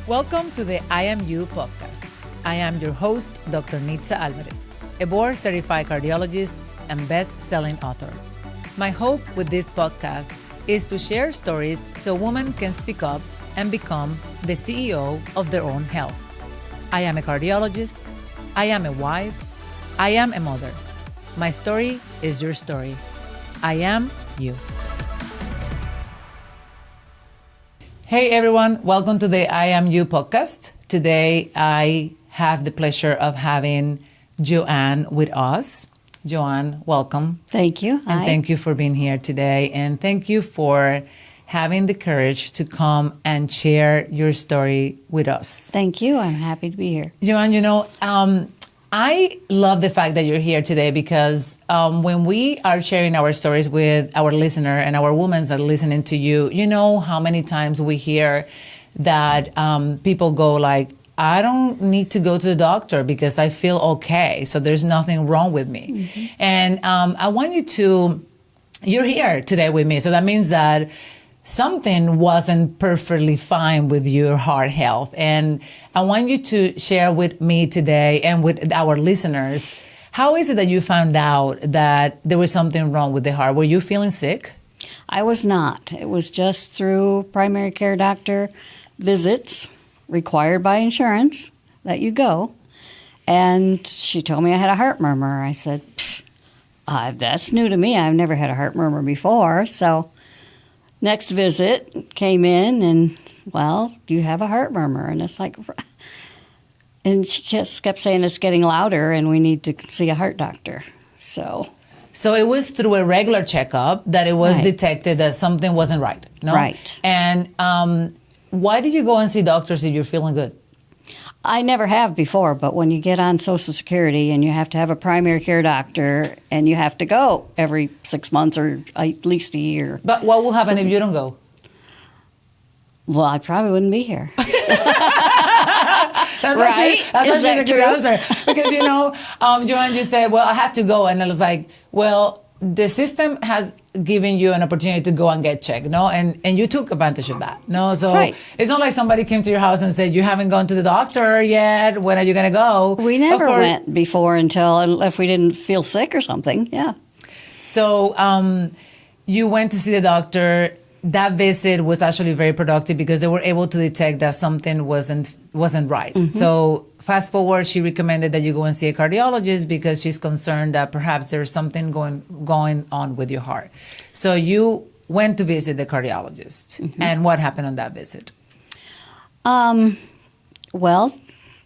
Welcome to the I Am You podcast. I am your host, Dr. Nitza Alvarez, a board-certified cardiologist and best-selling author. My hope with this podcast is to share stories so women can speak up and become the CEO of their own health. I am a cardiologist. I am a wife. I am a mother. My story is your story. I am you. Hey everyone, welcome to the I Am You podcast. Today I have the pleasure of having JoAnn with us. JoAnn, welcome. Thank you. And thank you for being here today. And thank you for having the courage to come and share your story with us. Thank you. I'm happy to be here. JoAnn, I love the fact that you're here today because when we are sharing our stories with our listener and our women that are listening to you, you know how many times we hear that people go like, I don't need to go to the doctor because I feel okay. So there's nothing wrong with me. Mm-hmm. And I want you're here today with me. So that means that something wasn't perfectly fine with your heart health. And I want you to share with me today and with our listeners, how is it that you found out that there was something wrong with the heart? Were you feeling sick? I was not. It was just through primary care doctor visits required by insurance that you go. And she told me I had a heart murmur. I said, that's new to me. I've never had a heart murmur before. So next visit came in and, well, you have a heart murmur. And it's like, and she just kept saying it's getting louder and we need to see a heart doctor. So it was through a regular checkup that it was detected that something wasn't right, no? Right. And why did you go and see doctors if you're feeling good? I never have before, but when you get on Social Security and you have to have a primary care doctor and you have to go every 6 months or at least a year. But what will happen if you don't go? Well, I probably wouldn't be here. That's right? That's a good answer. Because, JoAnn just said, well, I have to go. And I was like, well, the system has given you an opportunity to go and get checked, no? And you took advantage of that, no? So It's not like somebody came to your house and said, you haven't gone to the doctor yet. When are you going to go? We never went before until if we didn't feel sick or something, yeah. So you went to see the doctor. That visit was actually very productive because they were able to detect that something wasn't right. Mm-hmm. So fast forward, she recommended that you go and see a cardiologist because she's concerned that perhaps there's something going on with your heart. So you went to visit the cardiologist. Mm-hmm. And what happened on that visit? Well,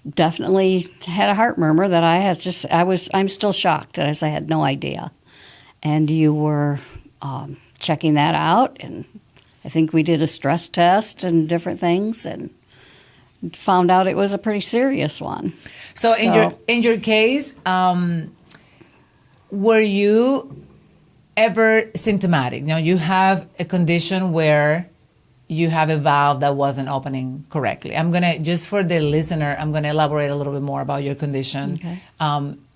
definitely had a heart murmur that I'm still shocked as I had no idea. And you were checking that out, and I think we did a stress test and different things and found out it was a pretty serious one. So in your case, were you ever symptomatic? You have a condition where you have a valve that wasn't opening correctly. Just for the listener, I'm going to elaborate a little bit more about your condition. Okay.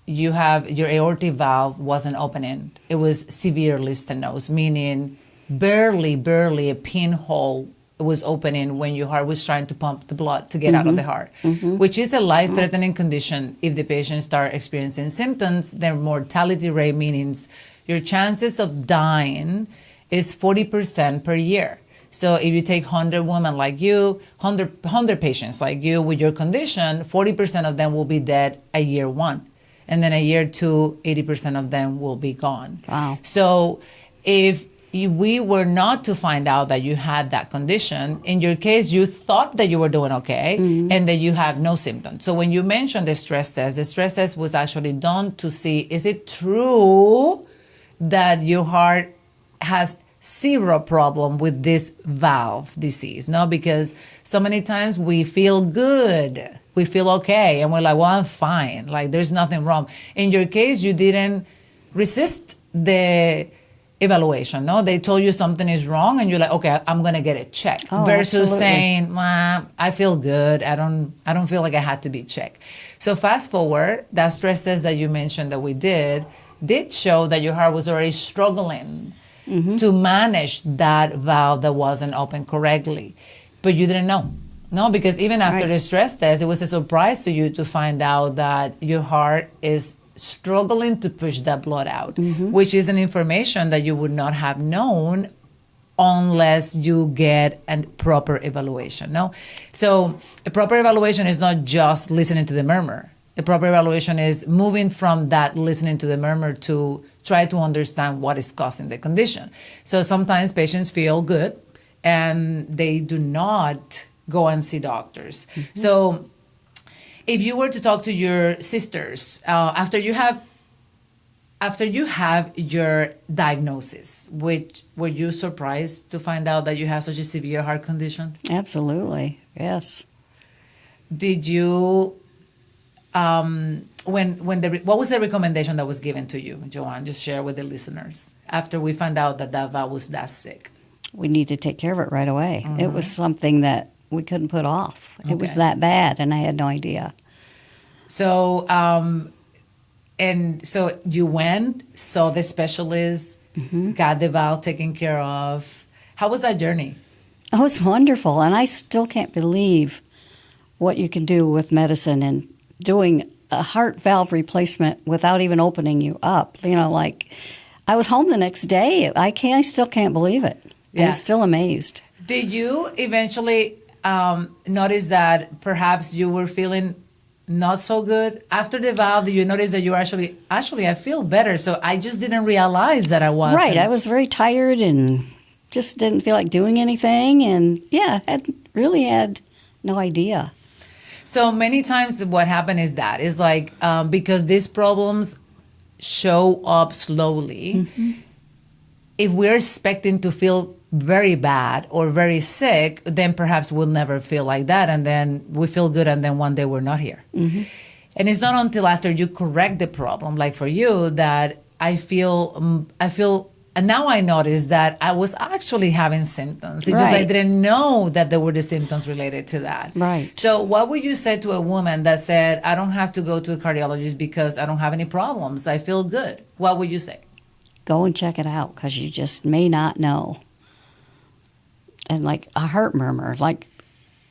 Your aortic valve wasn't opening. It was severely stenosis, meaning barely a pinhole was opening when your heart was trying to pump the blood to get out of the heart, which is a life-threatening condition. If the patient start experiencing symptoms, their mortality rate, means your chances of dying, is 40% per year. So if you take 100 women like you, 100 patients like you with your condition, 40% of them will be dead at year one. And then at year two, 80% of them will be gone. Wow. So if we were not to find out that you had that condition, in your case, you thought that you were doing okay and that you have no symptoms. So when you mentioned the stress test was actually done to see, is it true that your heart has zero problem with this valve disease? No, because so many times we feel good. We feel okay. And we're like, well, I'm fine. Like, there's nothing wrong. In your case, you didn't resist the evaluation, no? They told you something is wrong and you're like, okay, I'm going to get it checked. Versus absolutely. Saying, I feel good. I don't feel like I had to be checked. So fast forward, that stress test that you mentioned that we did show that your heart was already struggling to manage that valve that wasn't open correctly. But you didn't know. No, because even after Right. the stress test, it was a surprise to you to find out that your heart is struggling to push that blood out, which is an information that you would not have known unless you get a proper evaluation. No, so a proper evaluation is not just listening to the murmur. A proper evaluation is moving from that listening to the murmur to try to understand what is causing the condition. So sometimes patients feel good and they do not go and see doctors. So if you were to talk to your sisters after you have your diagnosis, which were you surprised to find out that you have such a severe heart condition? Absolutely. Yes. Did you what was the recommendation that was given to you, JoAnn? Just share with the listeners after we found out that valve was that sick. We need to take care of it right away. It was something that we couldn't put off. It was Okay. that bad, and I had no idea. So, and so you went, saw the specialist, got the valve taken care of. How was that journey? It was wonderful, and I still can't believe what you can do with medicine and doing a heart valve replacement without even opening you up. You know, like I was home the next day. I still can't believe it. Yeah. I'm still amazed. Did you eventually notice that perhaps you were feeling not so good after the valve? Did you notice that you were actually I feel better? So I just didn't realize that I was Right. I was very tired and just didn't feel like doing anything. And yeah, really had no idea. So many times what happened is that is like because these problems show up slowly. If we're expecting to feel very bad or very sick, then perhaps we'll never feel like that, and then we feel good, and then one day we're not here. And it's not until after you correct the problem, like for you, that I feel, and now I notice that I was actually having symptoms. It's just I Right. didn't know that there were the symptoms related to that. Right. So what would you say to a woman that said, I don't have to go to a cardiologist because I don't have any problems, I feel good? What would you say? Go and check it out because you just may not know. And like a heart murmur, like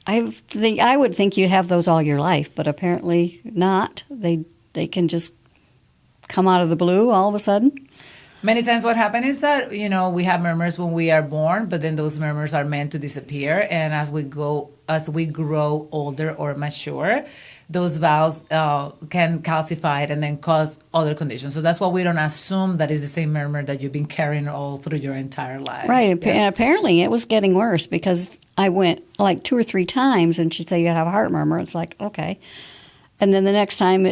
I would think you'd have those all your life, but apparently not. They can just come out of the blue all of a sudden. Many times what happens is that, we have murmurs when we are born, but then those murmurs are meant to disappear. And as we grow older or mature, those valves can calcify and then cause other conditions. So that's why we don't assume that it's the same murmur that you've been carrying all through your entire life. Right. Yes. And apparently it was getting worse because I went like 2 or 3 times and she'd say, you have a heart murmur. It's like, okay. And then the next time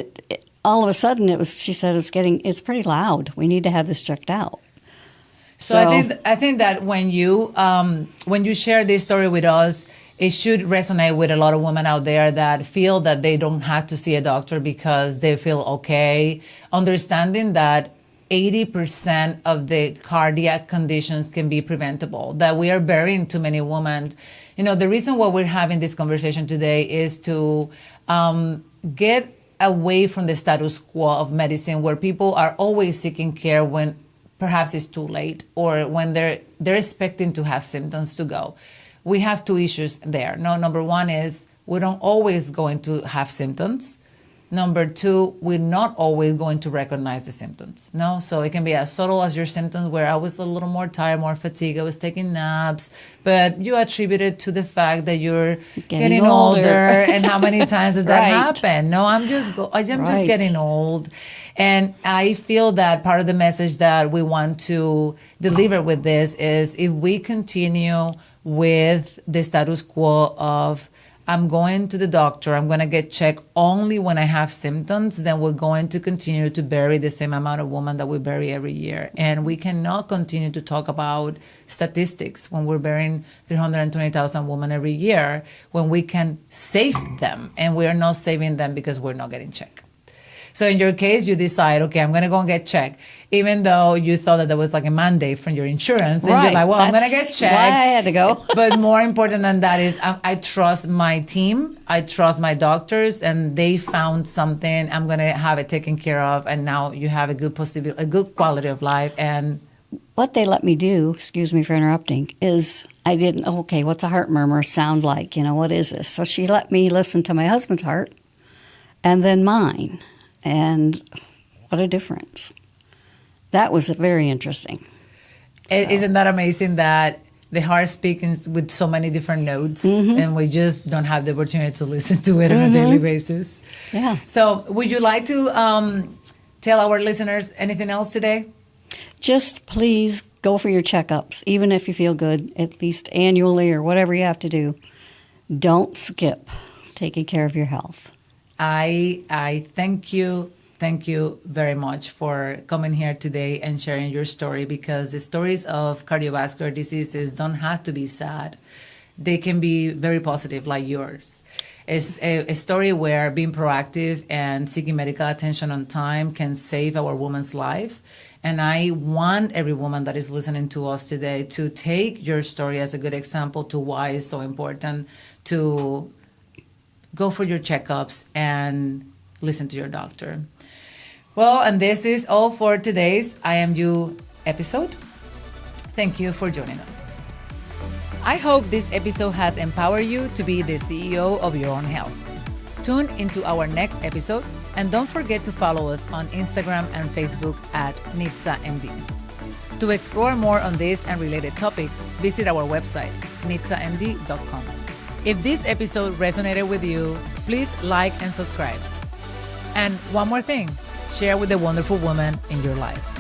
all of a sudden she said it's pretty loud. We need to have this checked out. So I think that when you share this story with us, it should resonate with a lot of women out there that feel that they don't have to see a doctor because they feel okay. Understanding that 80% of the cardiac conditions can be preventable, that we are burying too many women. The reason why we're having this conversation today is to get away from the status quo of medicine where people are always seeking care when perhaps it's too late or when they're expecting to have symptoms to go. We have 2 issues there. Number 1 is we don't always going to have symptoms. Number 2, we're not always going to recognize the symptoms. So it can be as subtle as your symptoms where I was a little more tired, more fatigued, I was taking naps, but you attribute it to the fact that you're getting older. And how many times does that Right. happen? No, I'm just getting old. And I feel that part of the message that we want to deliver with this is if we continue with the status quo of I'm going to the doctor, I'm going to get checked only when I have symptoms, then we're going to continue to bury the same amount of women that we bury every year. And we cannot continue to talk about statistics when we're burying 320,000 women every year, when we can save them. And we are not saving them because we're not getting checked. So in your case, you decide, okay, I'm going to go and get checked, even though you thought that there was like a mandate from your insurance. And you're like, well, I'm going to get checked. Why I had to go. But more important than that is I trust my team. I trust my doctors, and they found something. I'm going to have it taken care of. And now you have a good quality of life, and what they let me do, excuse me for interrupting, is I didn't, okay, what's a heart murmur sound like? What is this? So she let me listen to my husband's heart and then mine. And what a difference. That was very interesting. Isn't that amazing that the heart speaks with so many different notes and we just don't have the opportunity to listen to it on a daily basis? Yeah. So would you like to tell our listeners anything else today? Just please go for your checkups, even if you feel good, at least annually or whatever you have to do. Don't skip taking care of your health. I thank you. Thank you very much for coming here today and sharing your story, because the stories of cardiovascular diseases don't have to be sad. They can be very positive, like yours. It's a story where being proactive and seeking medical attention on time can save our woman's life. And I want every woman that is listening to us today to take your story as a good example to why it's so important to go for your checkups and listen to your doctor. Well, and this is all for today's I Am You episode. Thank you for joining us. I hope this episode has empowered you to be the CEO of your own health. Tune into our next episode, and don't forget to follow us on Instagram and Facebook at NITZAMD. To explore more on this and related topics, visit our website, NITZAMD.com. If this episode resonated with you, please like and subscribe. And one more thing, share with the wonderful woman in your life.